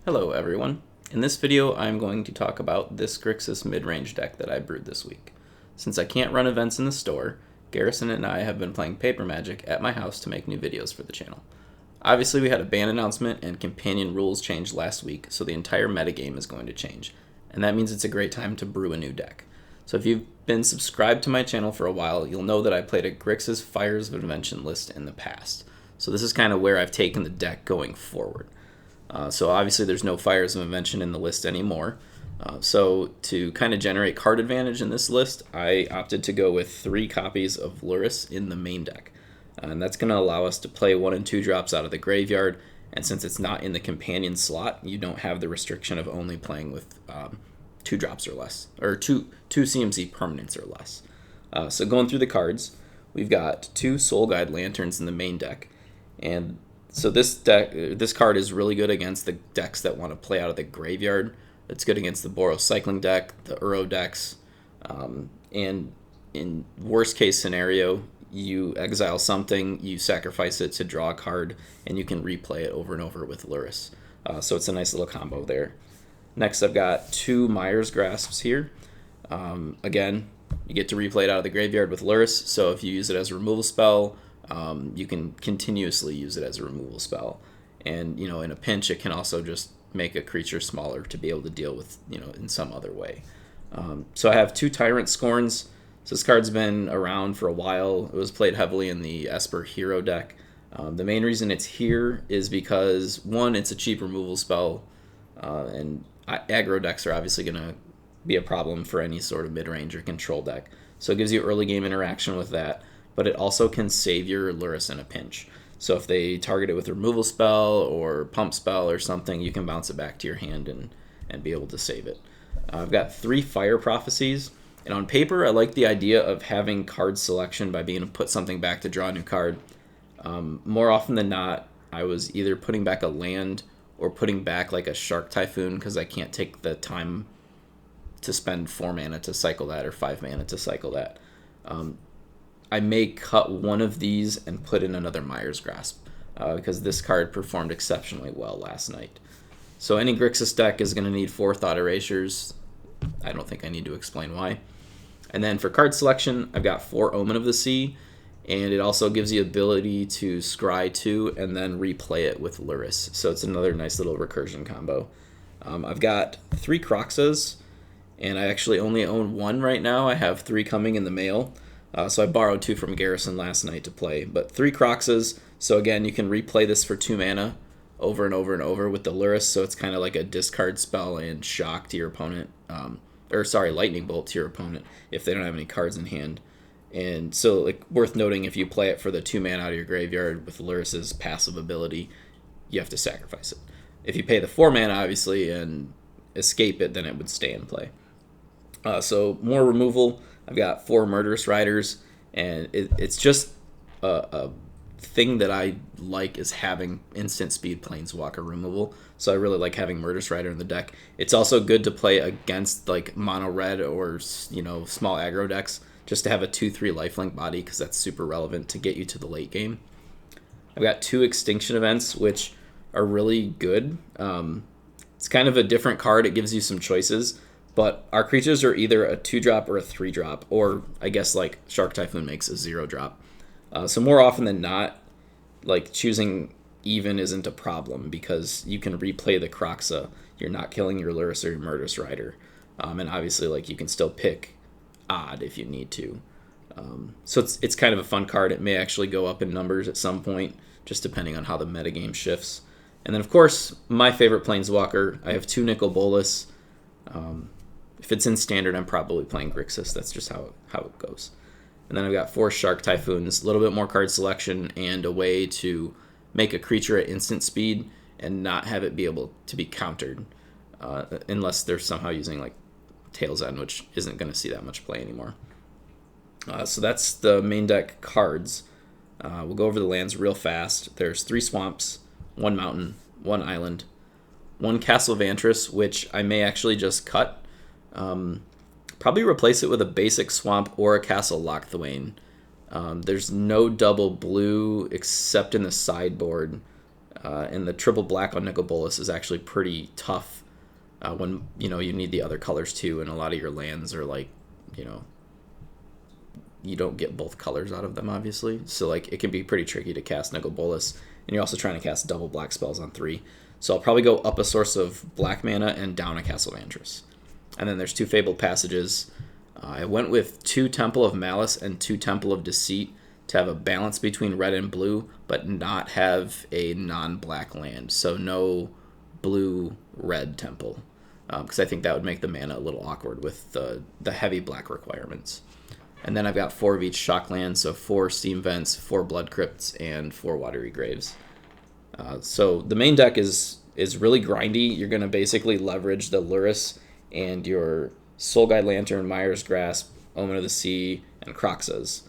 Hello everyone. In this video I'm going to talk about this Grixis mid-range deck that I brewed this week. Since I can't run events in the store, Garrison and I have been playing Paper Magic at my house to make new videos for the channel. Obviously we had a ban announcement and companion rules changed last week, so the entire metagame is going to change, and that means it's a great time to brew a new deck. So if you've been subscribed to my channel for a while, you'll know that I played a Grixis Fires of Invention list in the past. So this is kind of where I've taken the deck going forward. So obviously there's no Fires of Invention in the list anymore. So to kind of generate card advantage in this list, I opted to go with 3 copies of Luris in the main deck. And that's going to allow us to play 1 and 2 drops out of the graveyard. And since it's not in the companion slot, you don't have the restriction of only playing with 2 drops or less, or two CMC permanents or less. So going through the cards, we've got 2 Soul Guide Lanterns in the main deck, and so this card is really good against the decks that want to play out of the graveyard. It's good against the Boros Cycling deck, the Uro decks, and in worst case scenario, you exile something, you sacrifice it to draw a card, and you can replay it over and over with Luris. So it's a nice little combo there. Next, I've got 2 Mire's Grasps here. Again, you get to replay it out of the graveyard with Luris, so if you use it as a removal spell, you can continuously use it as a removal spell. And, in a pinch, it can also just make a creature smaller to be able to deal with, in some other way. So I have 2 Tyrant Scorns. So this card's been around for a while. It was played heavily in the Esper Hero deck. The main reason it's here is because, 1, it's a cheap removal spell, and aggro decks are obviously going to be a problem for any sort of mid-range or control deck. So it gives you early game interaction with that, but it also can save your Luris in a pinch. So if they target it with a removal spell or pump spell or something, you can bounce it back to your hand and be able to save it. I've got 3 Fire Prophecies, and on paper I like the idea of having card selection by being able to put something back to draw a new card. More often than not, I was either putting back a land or putting back like a Shark Typhoon because I can't take the time to spend 4 mana to cycle that or 5 mana to cycle that. I may cut one of these and put in another Mire's Grasp because this card performed exceptionally well last night. So any Grixis deck is going to need 4 Thought Erasures. I don't think I need to explain why. And then for card selection, I've got 4 Omen of the Sea, and it also gives you the ability to scry 2 and then replay it with Luris. So it's another nice little recursion combo. I've got 3 Croxas, and I actually only own 1 right now. I have 3 coming in the mail. So I borrowed 2 from Garrison last night to play. But 3 Croxas, so again, you can replay this for 2 mana over and over and over with the Luris, so it's kind of like a discard spell and shock to your opponent. Lightning Bolt to your opponent if they don't have any cards in hand. And so, worth noting, if you play it for the 2 mana out of your graveyard with Luris's passive ability, you have to sacrifice it. If you pay the 4 mana, obviously, and escape it, then it would stay in play. So more removal. I've got 4 Murderous Riders, and it's just a thing that I like is having instant speed Planeswalker removal. So I really like having Murderous Rider in the deck. It's also good to play against mono red or small aggro decks, just to have a 2/3 lifelink body because that's super relevant to get you to the late game. I've got 2 Extinction Events, which are really good. It's kind of a different card. It gives you some choices. But our creatures are either a 2-drop or a 3-drop, or I guess Shark Typhoon makes a 0-drop. So more often than not, choosing even isn't a problem because you can replay the Croxa. You're not killing your Luris or your Murderous Rider. And obviously, you can still pick odd if you need to. So it's kind of a fun card. It may actually go up in numbers at some point, just depending on how the metagame shifts. And then, of course, my favorite Planeswalker, I have 2 Nicol Bolas. If it's in Standard, I'm probably playing Grixis. That's just how it goes. And then I've got 4 Shark Typhoons, a little bit more card selection, and a way to make a creature at instant speed and not have it be able to be countered, unless they're somehow using Tail's End, which isn't going to see that much play anymore. So that's the main deck cards. We'll go over the lands real fast. There's 3 Swamps, 1 Mountain, 1 Island, 1 Castle Vantress, which I may actually just cut. Probably replace it with a basic Swamp or a Castle Lochthwain. There's no double blue except in the sideboard, And the triple black on Nicol Bolas is actually pretty tough when you need the other colors too, and a lot of your lands are like, you don't get both colors out of them, obviously. So like it can be pretty tricky to cast Nicol Bolas, and you're also trying to cast double black spells on 3. So I'll probably go up a source of black mana and down a Castle Vantress. And then there's 2 Fabled Passages. I went with 2 Temple of Malice and 2 Temple of Deceit to have a balance between red and blue, but not have a non-black land. So no blue-red temple, because I think that would make the mana a little awkward with the heavy black requirements. And then I've got 4 of each shock land, so 4 Steam Vents, 4 Blood Crypts, and 4 Watery Graves. So the main deck is really grindy. You're going to basically leverage the Lurrus and your Soul Guide Lantern, Mire's Grasp, Omen of the Sea, and Croxas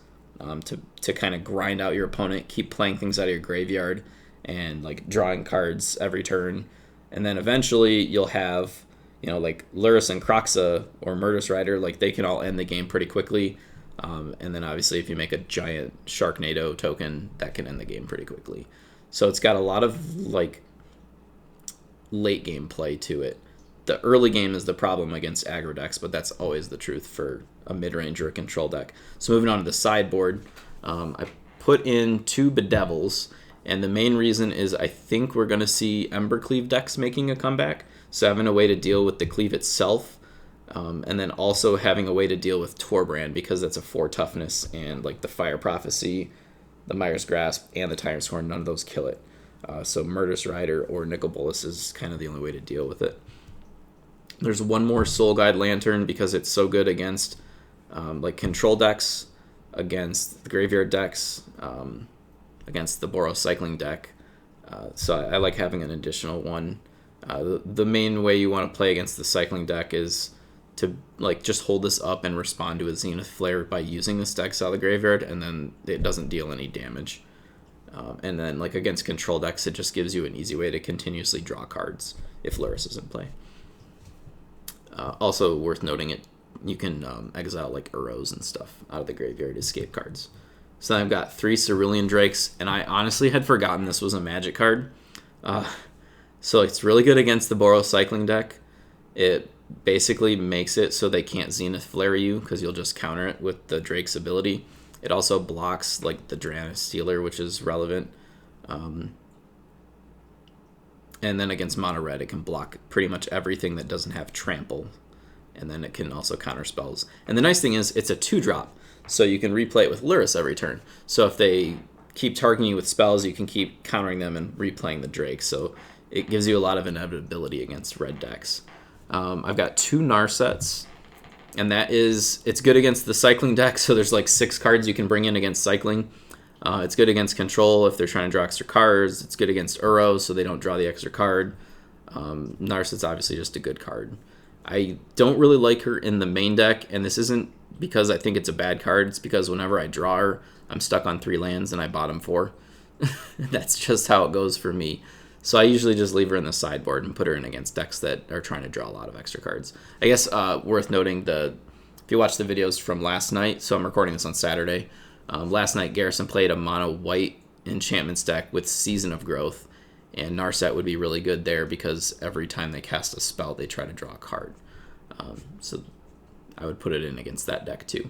to kind of grind out your opponent, keep playing things out of your graveyard, and like drawing cards every turn. And then eventually you'll have, like Lurrus and Croxa or Murderous Rider, like they can all end the game pretty quickly. And then obviously if you make a giant Sharknado token, that can end the game pretty quickly. So it's got a lot of like late game play to it. The early game is the problem against aggro decks, but that's always the truth for a mid-range or a control deck. So moving on to the sideboard, I put in 2 Bedevils, and the main reason is I think we're going to see Embercleave decks making a comeback. So having a way to deal with the cleave itself, and then also having a way to deal with Torbrand, because that's a 4 toughness, and like the Fire Prophecy, the Mire's Grasp, and the Tyrant Scorn, none of those kill it. So Murderous Rider or Nicol Bolas is kind of the only way to deal with it. There's 1 more Soul Guide Lantern because it's so good against like control decks, against the graveyard decks, against the Boros Cycling deck. So I like having an additional one. The main way you want to play against the Cycling deck is to like just hold this up and respond to a Zenith Flare by using this deck out of the graveyard, and then it doesn't deal any damage. And then like against control decks, it just gives you an easy way to continuously draw cards if Lurrus is in play. Also worth noting, you can exile like Uros and stuff out of the graveyard, escape cards. So then I've got 3 Cerulean Drakes, and I honestly had forgotten this was a magic card. So it's really good against the Boros Cycling deck. It basically makes it so they can't Zenith Flare you, because you'll just counter it with the Drake's ability. It also blocks like the Draenei Stealer, which is relevant. And then against mono red, it can block pretty much everything that doesn't have trample. And then it can also counter spells. And the nice thing is it's a 2-drop, so you can replay it with Lurrus every turn. So if they keep targeting you with spells, you can keep countering them and replaying the Drake. So it gives you a lot of inevitability against red decks. I've got 2 Narsets, and it's good against the Cycling deck. So there's like 6 cards you can bring in against Cycling. It's good against control if they're trying to draw extra cards. It's good against Uros, so they don't draw the extra card. Narset's obviously just a good card. I don't really like her in the main deck, and this isn't because I think it's a bad card. It's because whenever I draw her, I'm stuck on 3 lands and I bottom 4. That's just how it goes for me. So I usually just leave her in the sideboard and put her in against decks that are trying to draw a lot of extra cards. I guess worth noting, if you watch the videos from last night, so I'm recording this on Saturday. Last night, Garrison played a mono white enchantments deck with Season of Growth, and Narset would be really good there because every time they cast a spell, they try to draw a card. So I would put it in against that deck too.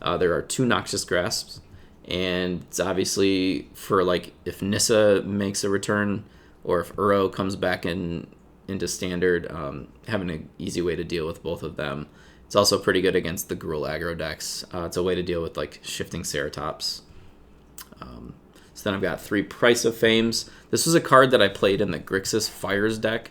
There are 2 Noxious Grasps, and it's obviously for like if Nissa makes a return or if Uro comes back into standard, having an easy way to deal with both of them. It's also pretty good against the Gruul aggro decks. It's a way to deal with like shifting Ceratops. So then I've got 3 Price of Fames. This was a card that I played in the Grixis Fires deck,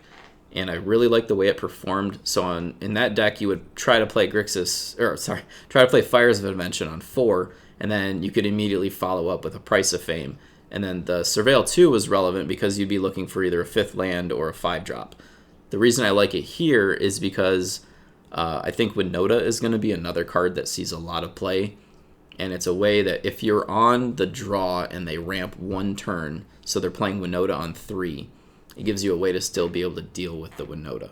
and I really liked the way it performed. So in that deck, you would try to play Fires of Invention on 4, and then you could immediately follow up with a Price of Fame. And then the Surveil 2 was relevant because you'd be looking for either a 5th land or a 5-drop. The reason I like it here is because I think Winota is going to be another card that sees a lot of play. And it's a way that if you're on the draw and they ramp 1 turn, so they're playing Winota on 3, it gives you a way to still be able to deal with the Winota.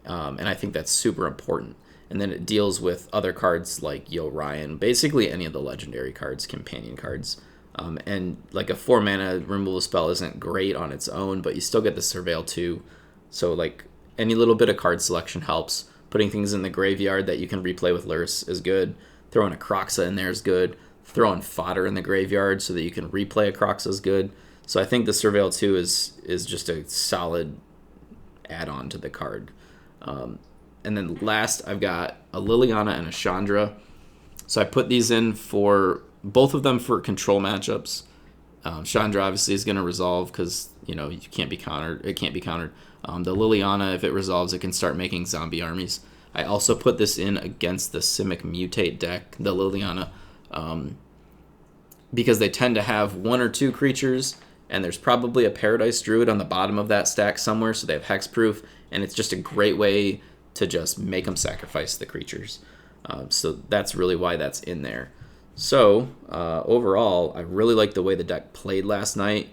And I think that's super important. And then it deals with other cards like Yo Ryan, basically any of the legendary cards, companion cards. And like a 4-mana removal spell isn't great on its own, but you still get the Surveil too. So like any little bit of card selection helps. Putting things in the graveyard that you can replay with Lurrus is good. Throwing a Kroxa in there is good. Throwing fodder in the graveyard so that you can replay a Kroxa is good. So I think the Surveil 2 is just a solid add-on to the card. And then last, I've got a Liliana and a Chandra. So I put these in for both of them for control matchups. Chandra obviously is going to resolve because you can't be countered. It can't be countered. The Liliana, if it resolves, it can start making zombie armies. I also put this in against the Simic Mutate deck, the Liliana, because they tend to have 1 or 2 creatures, and there's probably a Paradise Druid on the bottom of that stack somewhere, so they have hexproof, and it's just a great way to just make them sacrifice the creatures. So that's really why that's in there. So overall, I really like the way the deck played last night.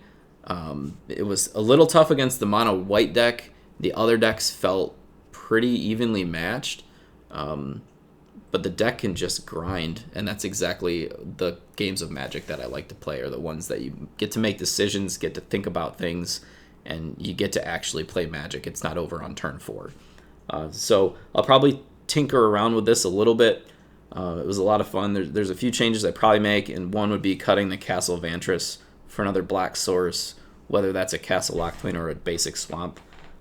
It was a little tough against the mono white deck. The other decks felt pretty evenly matched, but the deck can just grind, and that's exactly the games of Magic that I like to play, are the ones that you get to make decisions, get to think about things, and you get to actually play Magic. It's not over on turn 4. So I'll probably tinker around with this a little bit. It was a lot of fun. There's a few changes I'd probably make, and one would be cutting the Castle Vantress for another black source, whether that's a Castle Lockthwain or a basic swamp.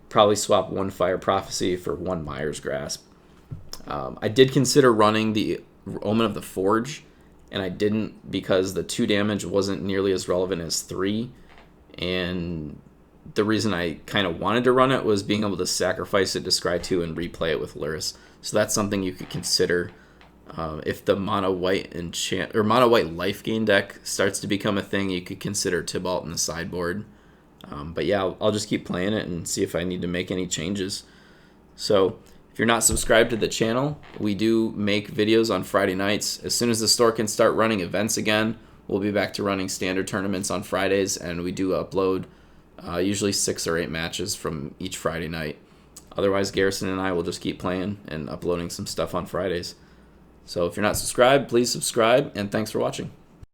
Probably swap 1 Fire Prophecy for 1 Mire's Grasp. I did consider running the Omen of the Forge, and I didn't because the 2 damage wasn't nearly as relevant as 3, and the reason I kind of wanted to run it was being able to sacrifice it to Scry 2 and replay it with Lurrus. So that's something you could consider if the mono white mono white life gain deck starts to become a thing. You could consider Tybalt in the sideboard. But yeah, I'll just keep playing it and see if I need to make any changes. So if you're not subscribed to the channel, we do make videos on Friday nights. As soon as the store can start running events again, we'll be back to running standard tournaments on Fridays, and we do upload usually 6 or 8 matches from each Friday night. Otherwise, Garrison and I will just keep playing and uploading some stuff on Fridays. So if you're not subscribed, please subscribe, and thanks for watching.